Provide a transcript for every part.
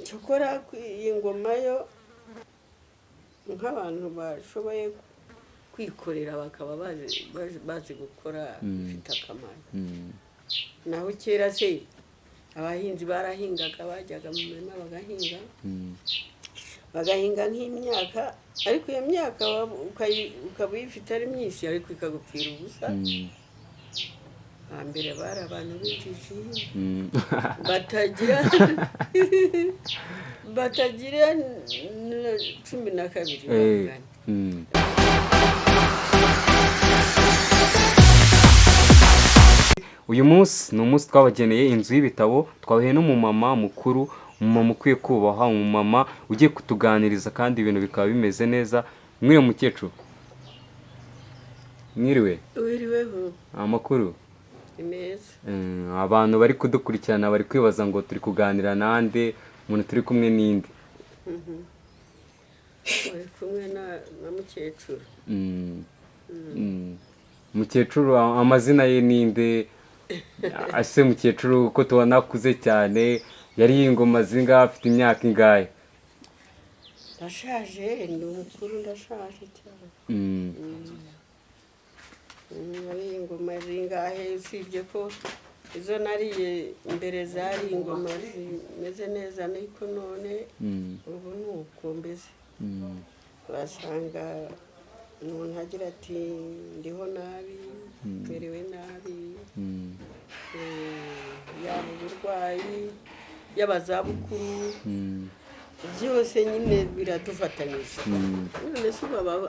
cyokora iyi ngoma yo nk'abantu bashoboye kwikorera bakaba bazi gukora bifite akamaro. Naho kera se abahinzi barahingaga bajyaga mu murima bagahinga nk'imyaka, ariko iyo myaka ukaba uyifite ari myinshi ariko ikagupfira ubusa. Hambere bari abantu b'injiji batagira 12 bangana. Uyu munsi ni umunsi twabageneye inzu y'ibitabo, twabaye n'umumama mukuru, umumama ukwiye kubaha, umumama ugiye kutuganiriza kandi ibintu bikaba bimeze neza. Mwiriwe mukecuru. Mwiriwe. Wiriweho. Amakuru. Imeza. Abantu bari kudukurikirana bari kwibaza ngo turi kuganira nande, umuntu turi kumwe ninde. Bari kumwe na mukecuru. Mukecuru amazina ye ninde? Ase mukecuru ko tubona akuze cyane, yari ingoma zinga afite imyaka ingahe? Ndashaje, ndi mukuru, ndashaje cyane. Ari ingoma zingahe, usibye ko izo nariye imbere zari ingoma zimeze neza, ariko none ubu ni uko mbese. Urasanga umuntu agira ati ndiho nabi, merewe nabi, yaba uburwayi, yaba zabukuru, byose nyine biradufatanyije. None se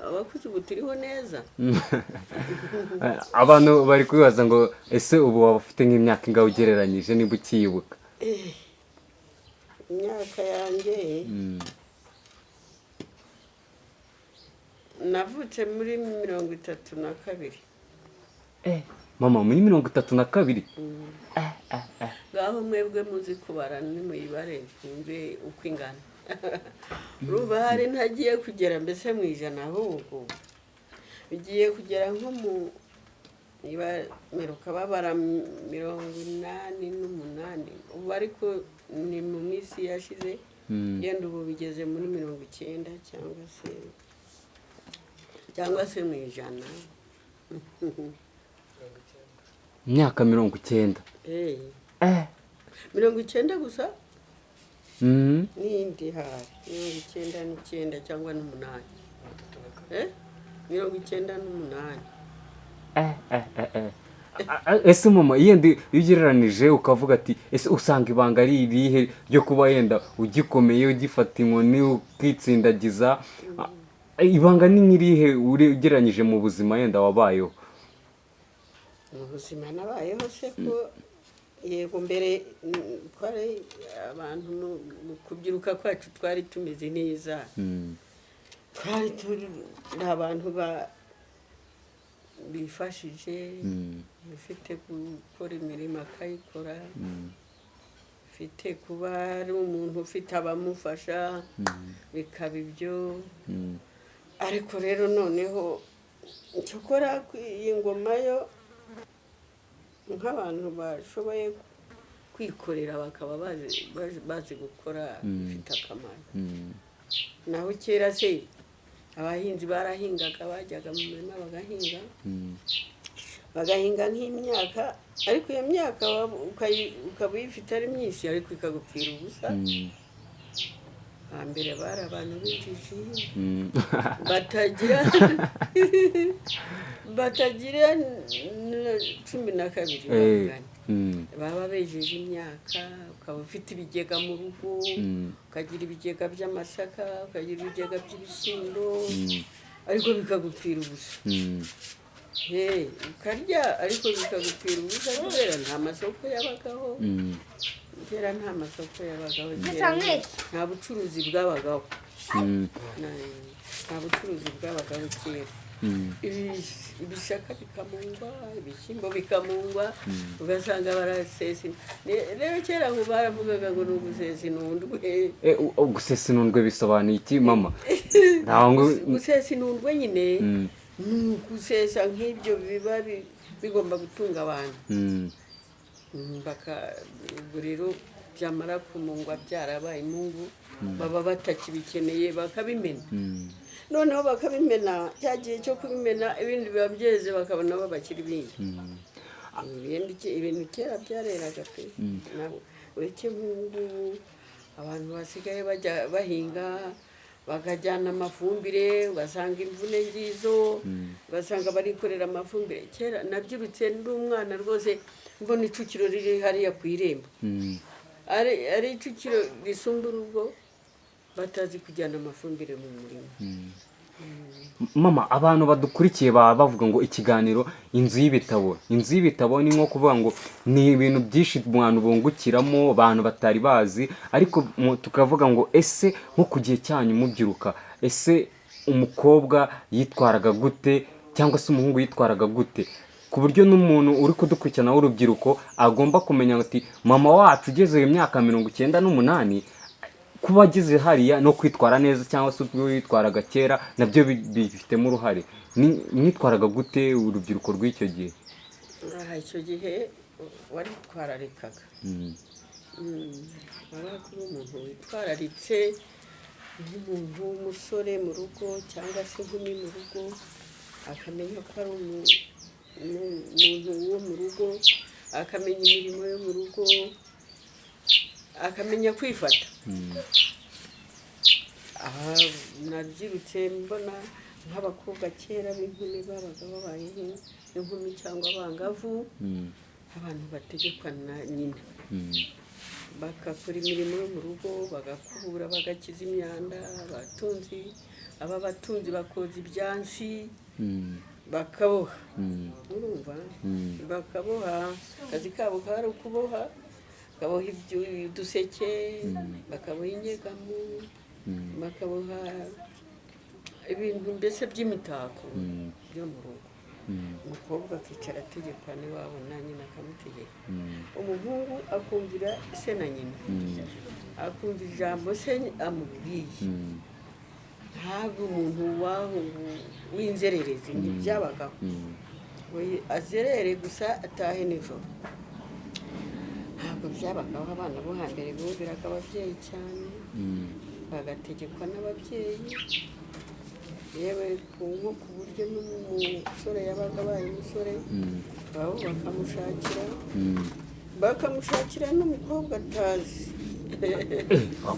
abakuze ubu turiho neza. Abantu bari kwibaza ngo ese ubu waba ufite nk'imyaka ingahe ugereranyije niba ukiyibuka? Imyaka yanjye navutse muri 32. Mama muri 32? Ngaho mwebwe muzi kubara nimuyibare mwumve uko ingana. Urumva hari ntagiye kugera mbese mu ijana, ahubwo bigiye kugera nko mu meruka babara 88. Ubu ariko ni mu minsi yashize, yenda ubu bigeze muri 90 cyangwa se mu ijana. Imyaka 90? 90 gusa? N'indi hari 99 cyangwa 8. 98. Ese mama iyo ugereranije ukavuga ati ese usanga ibanga ari irihe ryo kuba yenda ugikomeye ugifata inkoni ukitsindagiza? Ibanga ni nk'irihe ugereranyije mu buzima yenda wabayeho? Mu buzima nabayeho se ko yego mbere twari abantu mu kubyiruka kwacu twari tumeze neza. Twari turi abantu bifashije, bifite gukora imirimo akayikora, bifite kuba ari umuntu ufite abamufasha bikaba ibyo. Ariko rero noneho cyokora iyi ngoma yo nk'abantu bashoboye kwikorera bakaba bazi gukora bifite akamaro. Naho kera se abahinzi barahingaga bajyaga mu murima bagahinga nk'imyaka, ariko iyo myaka ukaba uyifite ari myinshi ariko ikagupfira ubusa. Hambere bari abantu b'injiji batagira 12 bangana. Baba bejeje imyaka, ukaba ufite ibigega mu rugo, ukagira ibigega by'amasaka, ukagira ibigega by'ibishyimbo, ariko bikagupfira ubusa. Ukarya ariko bikagupfira ubusa kubera nta masoko yabagaho. Kera nta masoko yabagaho, nta bucuruzi bwabagaho. Nta bucuruzi bwabagaho kera. Ibishaka bikamungwa, ibishyimbo bikamungwa, ugasanga barasesa. Rero kera ngo baravugaga ngo ni ugusesa inundwe. Gusesa inundwe bisobanuye iki mama? Gusesa inundwe nyine ni ugusesa nk'ibyo biba bigomba gutunga abantu. Ubwo rero byamara kumungwa byarabaye imungu baba batakibikeneye bakabimena noneho bakabimena cya gihe cyo kubimena ibindi biba byeze bakabona babakira ibindi ibintu kera byareraga pe ureke nk'ubu abantu basigaye bajya bahinga bakajyana amafumbire ugasanga imvune ngizo ugasanga barikorera amafumbire kera nabyirutse ndi umwana rwose mbona icukiro riri hariya ku irembo ari icukiro risumba urugo batazi kujyana amafumbire mu murima mama abantu badukurikiye baba bavuga ngo ikiganiro inzu y'ibitabo ni nko kuvuga ngo ni ibintu byinshi abantu bungukiramo abantu batari bazi ariko tukavuga ngo ese nko ku gihe cyanyu mubyiruka ese umukobwa yitwaraga gute cyangwa se umuhungu yitwaraga gute ku buryo n'umuntu uri kudukurikirana w'urubyiruko agomba kumenya ati mama wacu ugeze mu myaka 98 kuba ageze hariya no kwitwara neza cyangwa se ubwo yitwaraga kera nabyo bifitemo uruhare mwitwaraga gute urubyiruko rw'icyo gihe icyo gihe waritwararikaga waba kuri umuntu witwararitse nk'umuntu w'umusore mu rugo cyangwa se inkumi mu rugo akamenya ko ari umuntu wo mu rugo akamenya imirimo yo mu rugo akamenya kwifata aha nabyirutse mbona nk'abakobwa kera b'inkumi babaga babaye inkumi cyangwa abangavu abantu bategekwa na nyina bagakora imirimo yo mu rugo bagakubura bagakiza imyanda abatunzi bakoza ibyansi bakaboha urumva bakaboha akazi kabo kari ukuboha bakaboha uduseke bakaboha inyegamo bakaboha ibintu mbese by'imitako byo mu rugo umukobwa akicara ategekwa n'iwabo na nyina akamutegeka umuhungu akumvira se na nyina akumva ijambo se amubwiye ntabwo umuntu w'inzererezi ntibyabagaho azerere gusa atahe nijoro ntabwo byabagaho abana bo hambere bumviraga ababyeyi cyane bagategekwa n'ababyeyi yewe nko ku buryo n'umusore yabaga abaye umusore babo bakamushakira n'umukobwa atazi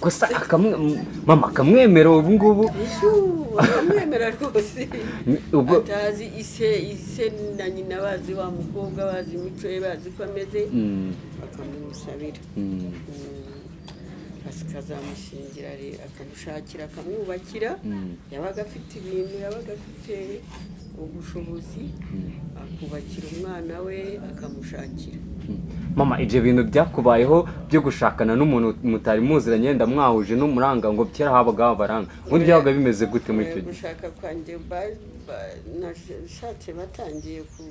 gusa mama akamwemera ubu ngubu akamwemera rwose atazi ise na nyina bazi wa mukobwa bazi imico ye bazi ko ameze bakamusabira akazamushingira akamushakira akamwubakira yabaga afite ibintu yabaga afite ubushobozi akubakira umwana we akamushakira mama ibyo bintu byakubayeho byo gushakana n'umuntu mutari muziranye yenda mwahuje n'umuranga ngo kera habaga abaranga ubundi byabaga bimeze gute muri icyo gihe gushaka kwanjye nashatse batangiye ku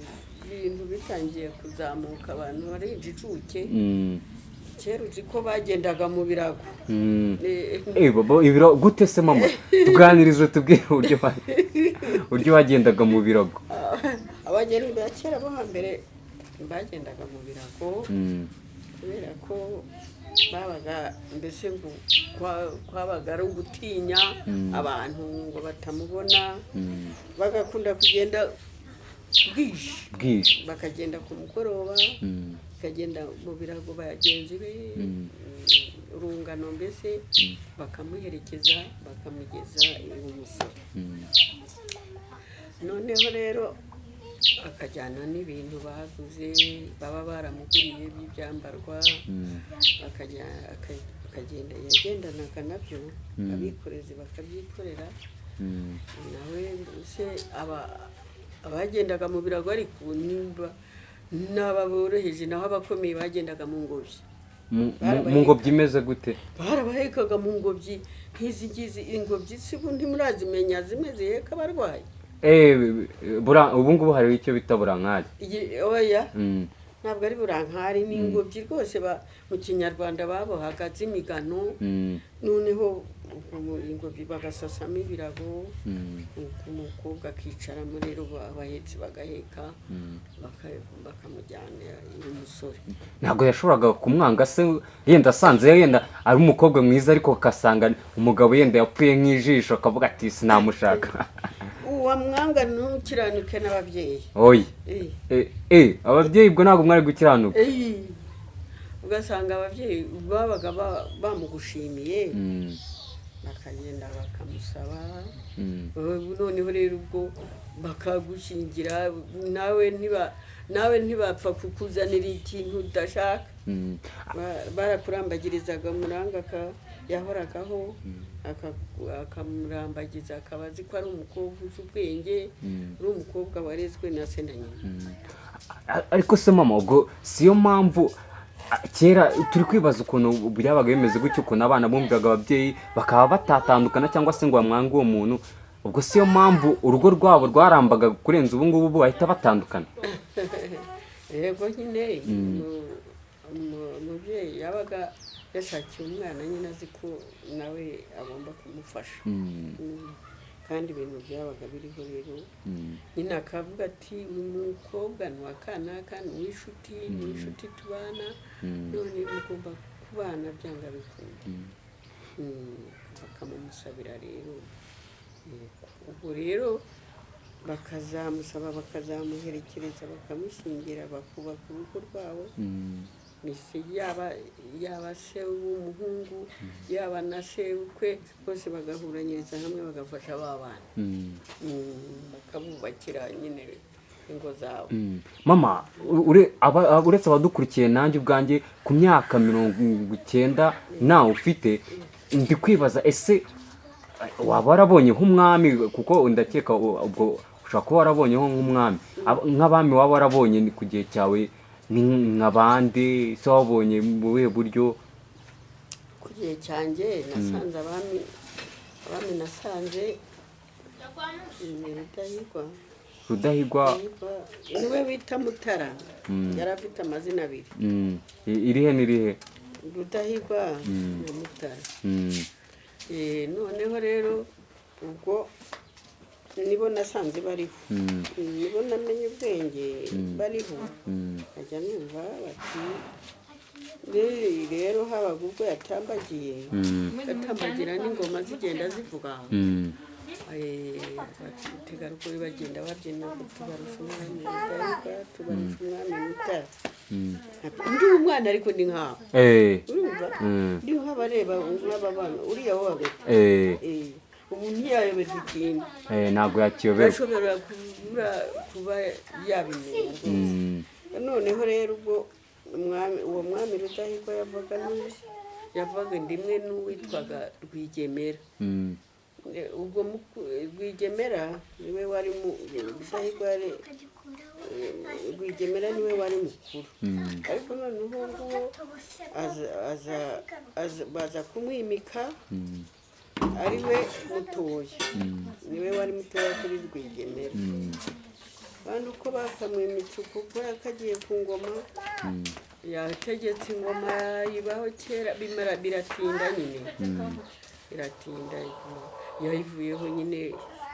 bintu bitangiye kuzamuka abantu bari igicuke kera uzi ko bagendaga mu birago ibiro gute se mama tuganirize tubwire uburyo bagendaga mu birago abageni ba kera bo hambere bagendaga mu birago kubera ko babaga mbese ngo kwabaga ari ugutinya abantu ngo batamubona bagakunda kugenda bwije bakagenda ku mugoroba bakagenda mu birago bagenzi be urungano mbese bakamuherekeza bakamugeza ibumusoro noneho rero akajyana n'ibintu baguze baba baramuguriye by'ibyambarwa akagenda yagendanaga nabyo abikorezi bakabyikorera nawe mbese abagendaga mu birago ariko nimba n'ababoroheje naho abakomeye bagendaga mu ngobyi mu ngobyi imeze gute barabahekaga mu ngobyi nk'izi ngizi ingobyi si ubundi murazimenya zimeze heka abarwayi ubu ngubu hari icyo bita burankari oya ntabwo ari burankari n'ingobyi rwose mu kinyarwanda babohaga z'imigano noneho ingobyi bagasasamo ibirago umukobwa akicaramo rero abahetsi bagaheka bakamujyana umusore. Ntabwo yashoboraga kumwanga se yenda asanze yenda ari umukobwa mwiza ariko akasanga umugabo yenda yapfuye nk'ijisho akavuga ati sinamushaka. Wamwanga ntukiranuke n'ababyeyi. Oyi ababyeyi ubwo ntabwo mwari gukiranuka. Ugasanga ababyeyi babaga bamugushimiye bakagenda bakamusaba noneho rero ubwo bakagushingira nawe ntibapfa kukuzanira ikintu udashaka. Barakurambagirizaga umuranga yahoragaho akamurambagiza akaba azi ko ari umukobwa uzi ubwenge ari umukobwa warezwe na se na nyina. Ariko se mama ubwo siyo mpamvu kera turi kwibaza ukuntu byabaga bimeze gutyo ukuntu abana bumviraga ababyeyi bakaba batatandukana cyangwa se ngo bamwange uwo muntu. Ubwo siyo mpamvu urugo rwabo rwarambaga kurenza ubu ngubu bahita batandukana. Yego nyine umubyeyi yabaga yashakiye umwana nyine azi ko nawe agomba kumufasha kandi ibintu byabaga biriho rero nyine akavuga ati uyu mukobwa ni uwa kanaka ni uw'inshuti tubana none mugomba kubana byanga bikunda bakamumusabira rero. Ubwo rero bakazamusaba bakazamuherekereza bakamushyingira bakubaka urugo rwabo. Yaba se w'umuhungu yaba na se ukwe bose bagahuranyiriza hamwe bagafasha ba bana bakabubakira nyine ingo zabo. Mama uretse abadukurikiye nanjye ubwanjye ku myaka 90 nawe ufite ndi kwibaza ese waba warabonye nk'umwami kuko ndakeka ubwo ushobora kuba warabonyeho nk'umwami nk'abami waba warabonye ni ku gihe cyawe ni nk'abandi se wabonye mu buhe buryo? Ku gihe cyanjye nasanze abami nasanze Rudahigwa niwe bita Mutara yari afite amazina abiri. Irihe Rudahigwa na Mutara. Noneho rero ubwo nibo nasanze bariho nibo namenye ubwenge bariho ajya numva bati rero habaga ubwo yatambagiye gatambagira n'ingoma zigenda zivuga abategarugori bagenda babyina tubarusha umwami Rudahigwa tubarusha umwami Mutara. Ndi umwana ariko ndi nkaho urumva ndi nk'abareba nk'aba bana uriya wo hagati ubu ntiyayoberwa ikintu ntabwo yakiyoberwa ashobora kuba yabimenya. Noneho rero ubwo uwo mwami Rudahigwa yavaga ndimwe n'uwitwaga Rwigemera. Ubwo Rwigemera niwe wari Rwigemera niwe wari mukuru ariko noneho nguwo baza kumwimika ari we mutoya niwe wari mutoya kuri Rwigemera kandi uko bakamwimitse kuko yakagiye ku ngoma yategetse ingoma ibaho kera biratinda nyine biratinda yayivuyeho nyine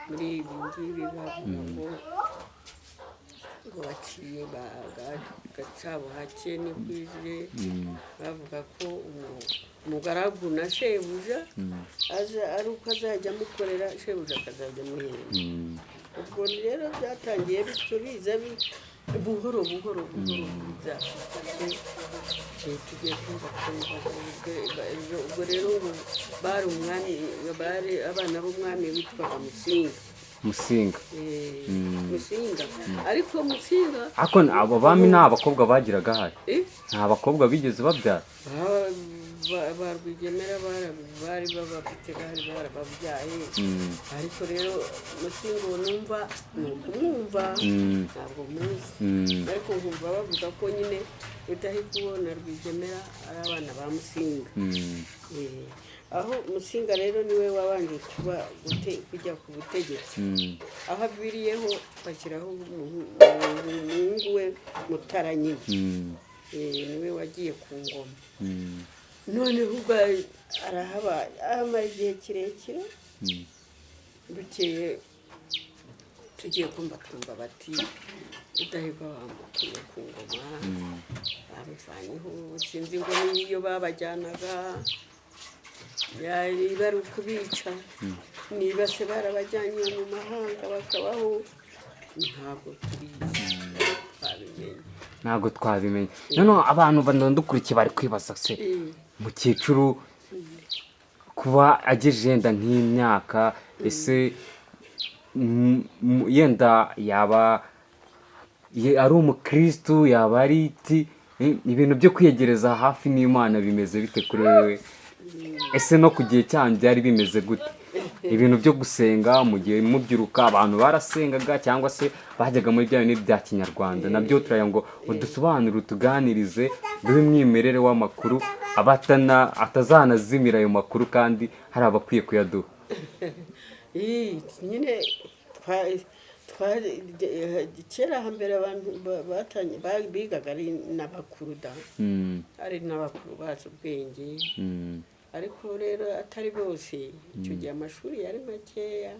muri ibi ngibi bavuga ngo baciye Gatsabo hake ni kwije bavuga ko umugaragu na shebuja ari uko azajya amukorera shebuja akazajya amuhemba. Ubwo rero byatangiye bityo biza buhoro biza tugiye ubwo rero bari abana b'umwami witwaga Musinga ariko Musinga abo bami nta bakobwa bagiraga hari nta bakobwa bigeze babyara. Ba Rwigemera bari babafite bari barababyaye ariko rero Musinga numva nukumwumva ntabwo muzi ariko nkumva bavuga ko nyine Rudahigwa na Rwigemera ari abana ba Musinga. aho Musinga rero niwe wabanje kujya ku butegetsi, aho aviriyeho bashyiraho umuhungu we Mutara nyine, niwe wagiye ku ngoma. Noneho ubwo arahaba amara igihe kirekire, bukeye tugiye kumva bati Rudahigwa bamukuye ku ngoma, bamuvanyeho, sinzi ngo niyo babajyanaga yari bari ukubica, niba se barabajyanye mu mahanga bakabaho, ntabwo twabimenye. Noneho abantu banadukurikiye bari kwibaza se mukecuru kuba agejeje yenda nk'imyaka, ese yenda yaba ari umukristu, yaba ari ibintu byo kwiyegereza hafi n'Imana bimeze bite kuri wewe? Ese no ku gihe cyanyu byari bimeze gute? Ibintu byo gusenga mu gihe mubyiruka abantu barasengaga cyangwa se bajyaga muri bya bintu bya kinyarwanda? Nabyo turaya ngo udusobanurire, utuganirize, duhe umwimerere w'amakuru atazanazimira ayo makuru kandi hari abakwiye kuyaduha. nyine kera hambere abantu bigaga ari n'abakuru da, ari n'abakuru bazi ubwenge, ariko rero atari bose. Icyo gihe amashuri yari makeya,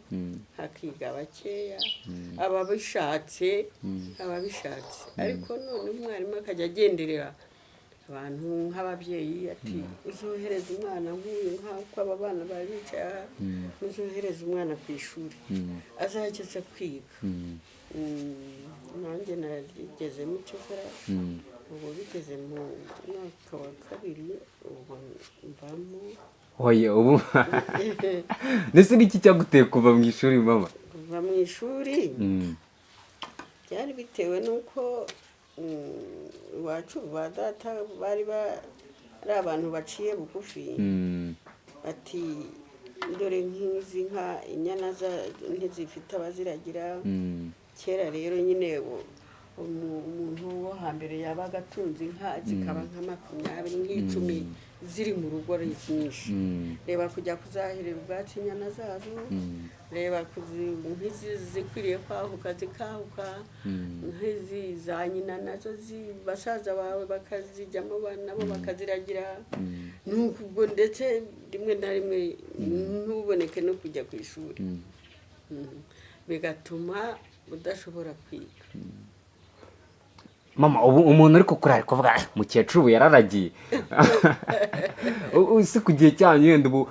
hakiga bakeya, ababishatse, ariko none umwarimu akajya agenderera abantu nk'ababyeyi ati uzohereza umwana nk'uyu, nk'uko aba bana bari bicaye, uzohereza umwana ku ishuri azageze kwiga. nanjye nageze mu cyokora ubu bigeze mu mwaka wa kabiri ubu mvamo. Oya ubu ndetse n'iki cyaguteye kuva mu ishuri mama? Kuva mu ishuri byari bitewe n'uko iwacu ba data bari ari abantu baciye bugufi, ati dore nk'izi nka inyana ntizifite abaziragira. Kera rero nyine umuntu wo hambere yabaga atunze inka zikaba nka 20 nk'icumi ziri mu rugo ari nyinshi. Reba kujya kuzahirira ubwatsi inyana zazo, reba zikwiriye kwahuka zikahuka, nk'izi za nyina nazo basaza bawe bakazijyamo nabo bakaziragira. N'ubwo ndetse rimwe na rimwe ntuboneke no kujya ku ishuri, bigatuma udashobora kwiga. Mama ubu umuntu ariko kurari kuvuga mukecuru yararagiye isi ku gihe cyanyu yenda ubu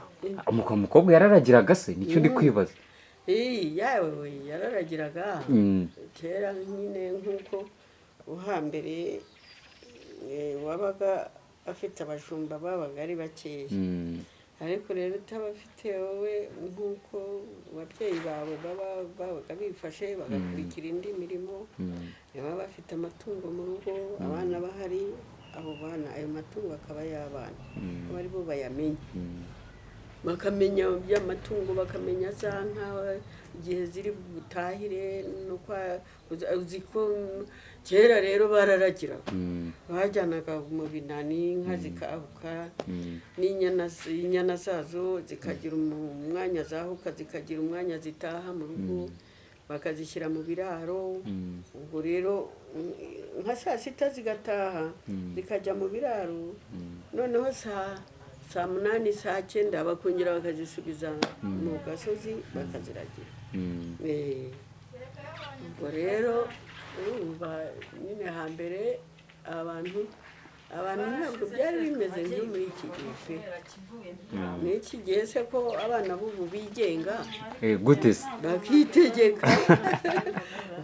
umukobwa yararagiraga se? Nicyo ndi kwibaza. Yawe yararagiraga kera nyine nk'uko uhambere wabaga afite abashumba babaga ari bakeya, ariko rero utabafite wowe nk'uko ababyeyi bawe babaga bifashe bagakurikira indi mirimo, baba bafite amatungo mu rugo, abana bahari, abo bana ayo matungo akaba y'abana, aba ari bo bayamenya, bakamenya by'amatungo, bakamenya za nka igihe ziri butahire. Uziko kera rero bararagiraga, bajyanaga mu binani inka zikahuka, n'inyana zazo zikagira umwanya zahuka, zikagira umwanya zitaha mu rugo, bakazishyira mu biraro. Ubwo rero nka 6 zigataha zikajya mu biraro, noneho saa 8 saa 9 bakongera bakazisubiza mu gasozi bakaziragira. Ubwo rero urumva nyine hambere abantu ntabwo byari bimeze nko muri iki gihe pe. N'iki gihe se ko abana b'ubu bigenga gute se bakitegeka,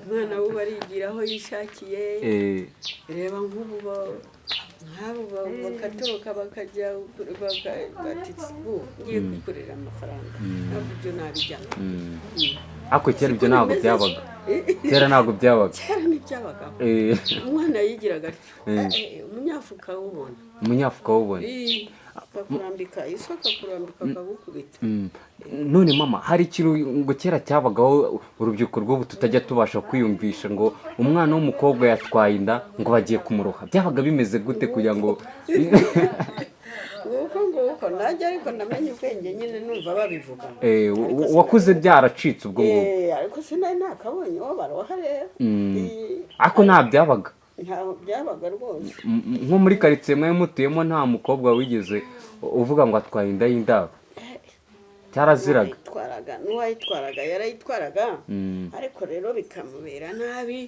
umwana w'ubu arigira aho yishakiye. Reba nk'ubu nk'abo bakatoroka bakajya bati ngiye kwikorera amafaranga, ntabwo ibyo nabijyana. Ako kera ibyo ntabwo byabaga. Kera ntabwo byabaga. Kera ntibyabagaho. Umwana yigiraga umunyafuka w'ubona. Umunyafuka w'ubona. Bakurambika isoko, kurambika akagukubita. None mama hari ikintu ngo kera cyabagaho urubyiruko rw'ubu tutajya tubasha kwiyumvisha, ngo umwana w'umukobwa yatwaye inda ngo bagiye kumuroha. Byabaga bimeze gute kugira ngo nguko ko najya ariko namenye ubwenge nyine numva babivuga wakuze byaracitse ubwo ngubwo ariko sinari nakabonye uwo baroha rero ariko nta byabaga ntaho byabaga rwose nko muri karitsiye mwe mutuyemo nta mukobwa wigeze uvuga ngo atwaye inda y'indaro cyaraziraga n'uwayitwaraga yarayitwaraga ariko rero bikamubera nabi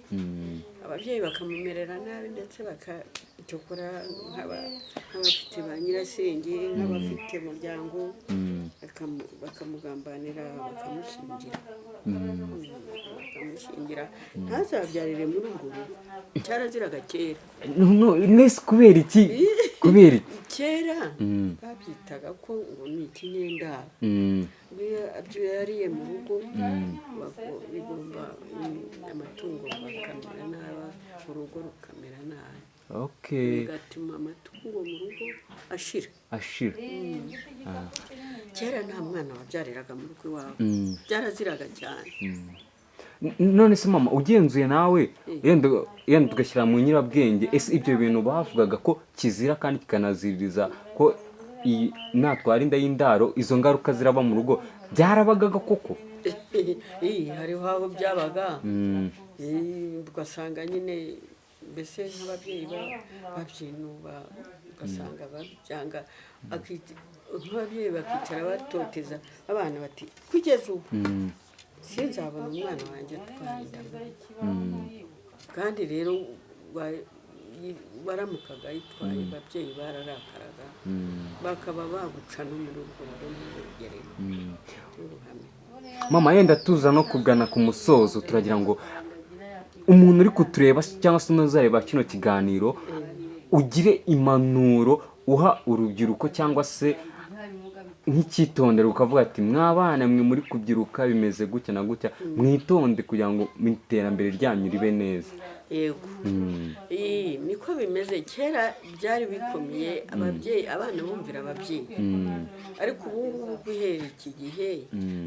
ababyeyi bakamumerera nabi ndetse bakacukura nk'abafite ba nyirasenge nk'abafite umuryango bakamugambanira bakamushingira ntazabyarire muri urwo rugo cyaraziraga kera nese kubera iki kera babyitaga ko ngo ni ikinyendaro ibyo yariye mu rugo bigomba amatungo bakamera nabi urugo rukamera nabi bigatuma amatungo mu rugo ashira kera nta mwana wabyariraga mu rugo iwawe byaraziraga cyane none se mama ugenzuye nawe yenda tugashyira mu nyirabwenge ese ibyo bintu bavugaga ko kizira kandi kikanaziririza ko natwara inda y'indaro izo ngaruka ziraba mu rugo byarabagaga koko hariho aho byabaga ugasanga nyine mbese nk'ababyeyi babyinuba ugasanga babyanga nk'ababyeyi bakicara batoteza abana bati kugeza ubu sinzabona umwana wanjye atwara inda kandi rero waramukaga yitwaye ababyeyi bararakaraga bakaba baguca no muri urwo rugerero n'uruhame mama yenda tuza no kugana ku musozo turagira ngo umuntu uri kutureba cyangwa se unazareba kino kiganiro ugire impanuro uha urubyiruko cyangwa se nk'icyitondero ukavuga ati mwabana mwe muri kubyiruka bimeze gutya na gutya mwitonde kugira ngo mu iterambere ryanyu ribe neza yego niko bimeze kera byari bikomeye ababyeyi abana bumvira ababyeyi ariko ubu ngubu guhera iki gihe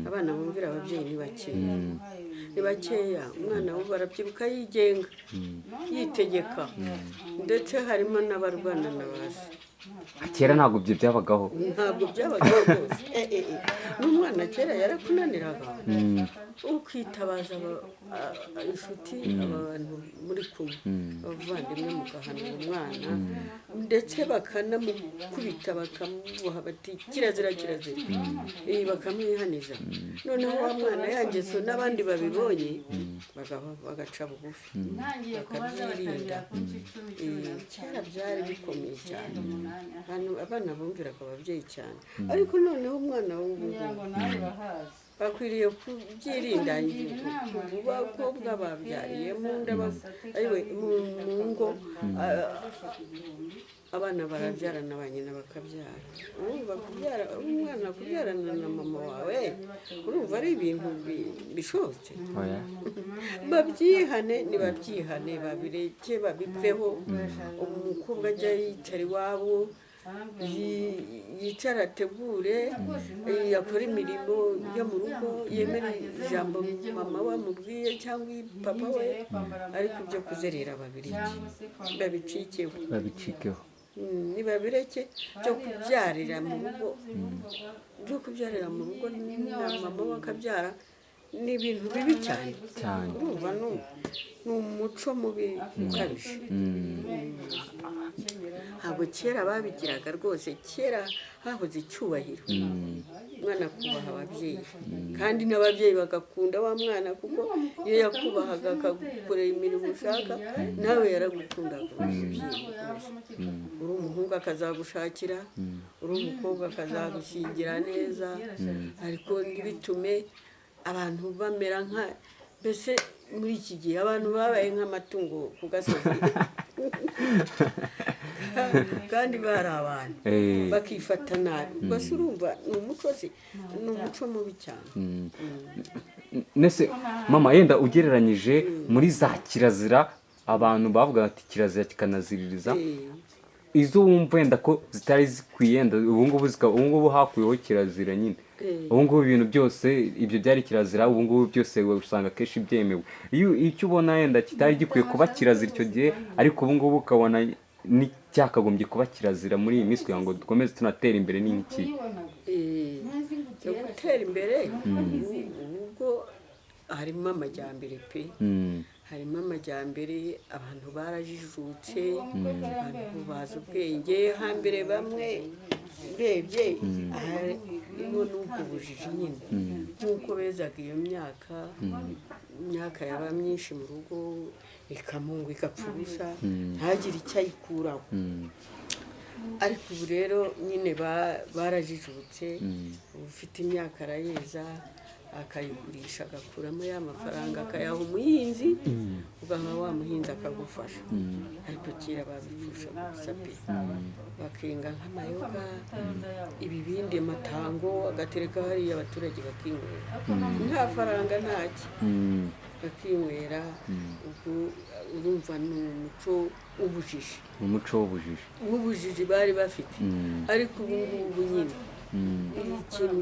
abana bumvira ababyeyi ni bakeya umwana we barabyiruka yigenga yitegeka ndetse harimo n'abarwana na base kera ntabwo ibyo byabagaho rwose n'umwana kera yarakunaniraga ukitabaza inshuti abantu muri kumwe abavandimwe mugahanura umwana ndetse bakanamukubita bakamuboha bati kirazira bakamwihaniza noneho wa mwana yangeso n'abandi babibonye bagaca bugufi bakabyirinda kera byari bikomeye cyane abana bumviraga ababyeyi cyane ariko noneho umwana w'ubu bakwiriye kubyirinda abakobwa babyariye mu ngo abana barabyarana ba nyina bakabyara urumva umwana kubyarana na mama wawe urumva ari ibintu bishobotse nibabyihane babireke babiveho umukobwa ajya yicara iwabo yicara ategure yakora imirimo yo mu rugo yemera ijambo mama we amubwiye cyangwa papa we ariko ibyo kuzerera babicikeho nibabireke byo kubyarira mu rugo na mama we akabyara ni ibintu bibi cyane urumva ni umuco mubi ukabije ntabwo kera babigiraga rwose kera hahoze icyubahiro umwana akubaha ababyeyi kandi n'ababyeyi bagakunda wa mwana kuko iyo yakubahaga akagukorera imirimo ushaka nawe yaragukundaga umubyeyi uri umuhungu akazagushakira uri umukobwa akazagushyingira neza ariko ntibitume abantu bamera nka mbese muri iki gihe abantu babaye nk'amatungo ku gasozi kandi bari abantu bakifata nabi gusa urumva ni umuco mubi cyane nese mama yenda ugereranyije muri za kirazira abantu bavuga ati kirazira kikanaziririza izo wumva wenda ko zitari zikwiye ubu ngubu hakuyeho kirazira nyine ubu ngubu ibintu byose ibyo byari kirazira ubu ngubu byose usanga akenshi byemewe icyo ubona yenda kitari gikwiye kuba kirazira icyo gihe ariko ubu ngubu ukabona n'icyakagombye kuba kirazira muri iyi minsi kugira ngo dukomeze tunatera imbere n'iki? Cyo gutera imbere ubwo harimo amajyambere pe, harimo amajyambere, abantu barajijutse, abantu bazi ubwenge. Hambere bamwe urebye harimo n'ubwo bujiji nyine, nk'uko bezaga iyo imyaka yaba myinshi mu rugo ikamungwa igapfa ubusa ntagire icyo ayikuraho. Ariko ubu rero nyine barajijutse, ufite imyaka arayeza akayigurisha agakuramo ya mafaranga akayaha umuhinzi, ugaha wa muhinzi akagufasha. Ariko kera babipfusha gusa pe, bakenga nk'amayoga, ibibindi, amatango agatereka hariya abaturage bakinywera, nta faranga ntaki, bakinywera. Ubwo urumva ni umuco w'ubujiji, w'ubujiji bari bafite. ariko ubu ngubu nyine ikintu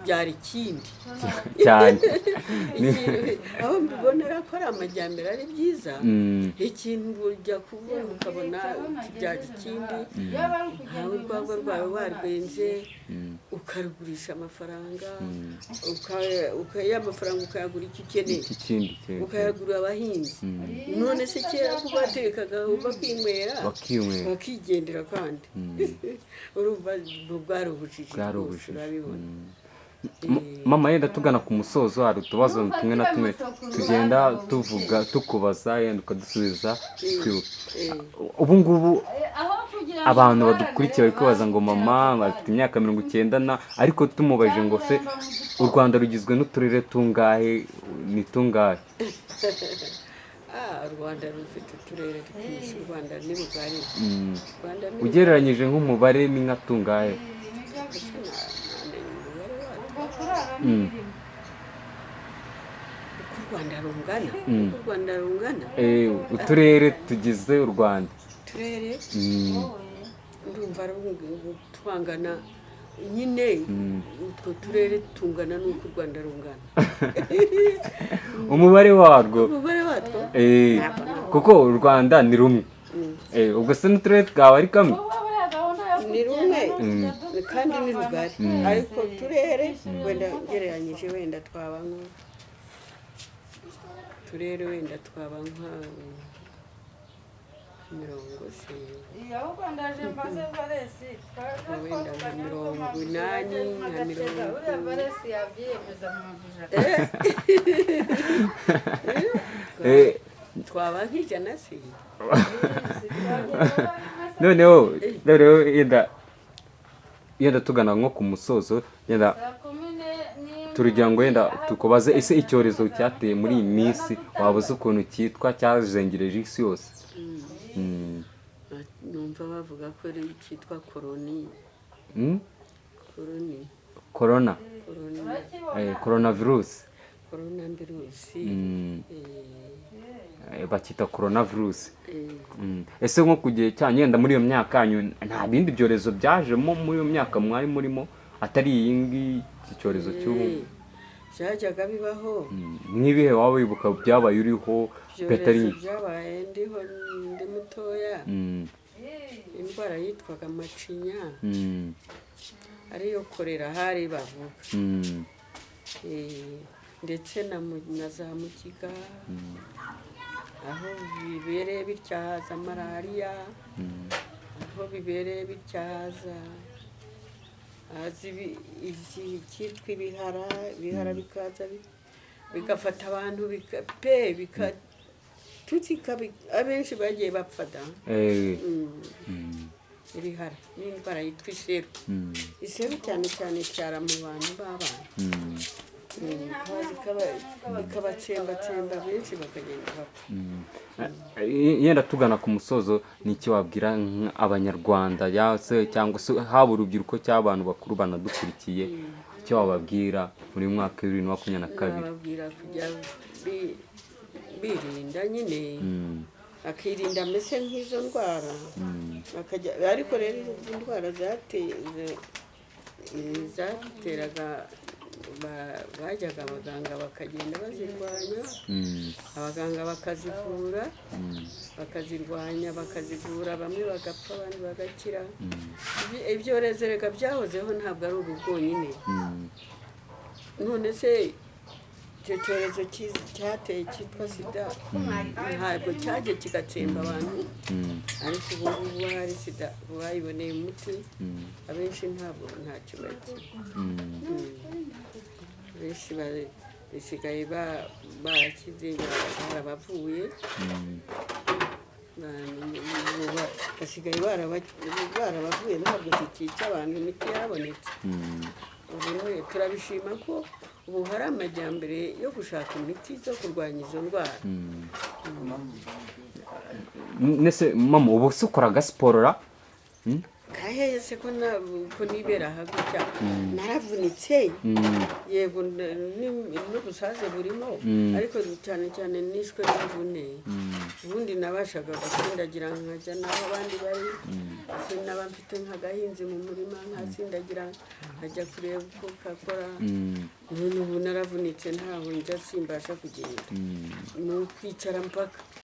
byari ikindi cyane aho mbibonera ko ari amajyambere ari byiza. Ikintu ujya kubona ukabona byari ikindi, nkawe urwagwa rwawe warwenze ukarugurisha amafaranga, amafaranga ukayagura icyo ukeneye, ukayagura abahinzi. None se kera ko batekaga bakinywera bakigendera, kandi urumva bwari ubujiji rwose, urabibona. Mama, yenda tugana ku musozo, hari utubazo tumwe na tumwe tugenda tuvuga tukubaza, yenda ukadusubiza twibuka. Ubu ngubu abantu badukurikiye bari kubaza ngo mama bafite imyaka 90 ariko tumubajije ngo se u Rwanda rugizwe n'uturere tungahe, ni tungahe? U Rwanda rufite uturere twinshi, u Rwanda ni rugari. Ugereranyije nk'umubare ni nka tungahe? U Rwanda rungana, uturere tugize u Rwanda, uturere ndumva twangana nyine, utwo turere tungana n'uko u Rwanda rungana. umubare watwo kuko u Rwanda ni rumwe, ubwo se n'uturere twawe ari kamwe? Ni rumwe kandi ni rugari, ariko uturere wenda ngereranyije wenda twaba turere wenda twaba nka 80 twaba nk'ijana se. noneho yenda tugana nko ku musozo, yenda turugira ngo yenda tukubaze, ese icyorezo cyateye muri iyi minsi wabuze ukuntu cyitwa, cyazengereje isi yose? Numva bavuga ko ari cyitwa coronavirus. Bakita coronavirus. Ese nko ku gihe cyanyu, yenda muri iyo myaka yanyu, nta bindi byorezo byajemo muri iyo myaka mwari murimo atari iyi ngiyi, iki cyorezo cy'ubu? byajyaga bibaho. Nk'ibihe waba wibuka byabaye uriho peteri? Byabaye ndiho ndi mutoya, indwara yitwaga macinya, ariyo korera hari bavuga, ndetse na za mukiga, aho bibereye bitya haza malariya, aho bibereye bitya haza icyitwa ibihara bikaza bigafata abantu abenshi bagiye bapfada. Ibihara n'indwara yitwa iseru. Iseru cyane cyane cyara mu bantu b'abana, bikabatsembatsemba benshi bakagenda bapfa. Yenda tugana ku musozo, ni iki wabwira abanyarwanda cyangwa se haba urubyiruko cyangwa abantu bakuru banadukurikiye, icyo wababwira muri mwaka 2022? Bababwira kujya birinda nyine, akirinda mbese nk'izo ndwara, ariko rero izi ndwara zateraga bajyaga abaganga bakagenda bazirwanya abaganga bakazivura bakazirwanya bakazivura bamwe bagapfa abandi bagakira ibyorezo reka byahozeho ntabwo ari ubu bwonyine none se icyo cyorezo cyateye cyitwa sida ntabwo cyaje kigatsemba abantu ariko ubu ngubu hari sida bayiboneye umuti abenshi ntabwo ntacyo bagira benshi basigaye barakize barabavuye basigaye barabavuye ntabwo kikica abantu imiti yarabonetse ubu turabishima ko ubu hari amajyambere yo gushaka imiti zo kurwanya izo ndwara nese mama ubu se ukoraga siporo ra kaheye se ko nibera aha gutya naravunitse yego n'ubusaze burimo ariko cyane cyane nishwe n'imvune ubundi nabashaga gusindagira nkajya n'aho abandi bari sinaba mfite nk'agahinzi mu murima nkasindagira nkajya kureba uko kakora none ubu naravunitse ntaho njya simbasha kugenda ni ukwicara mpaka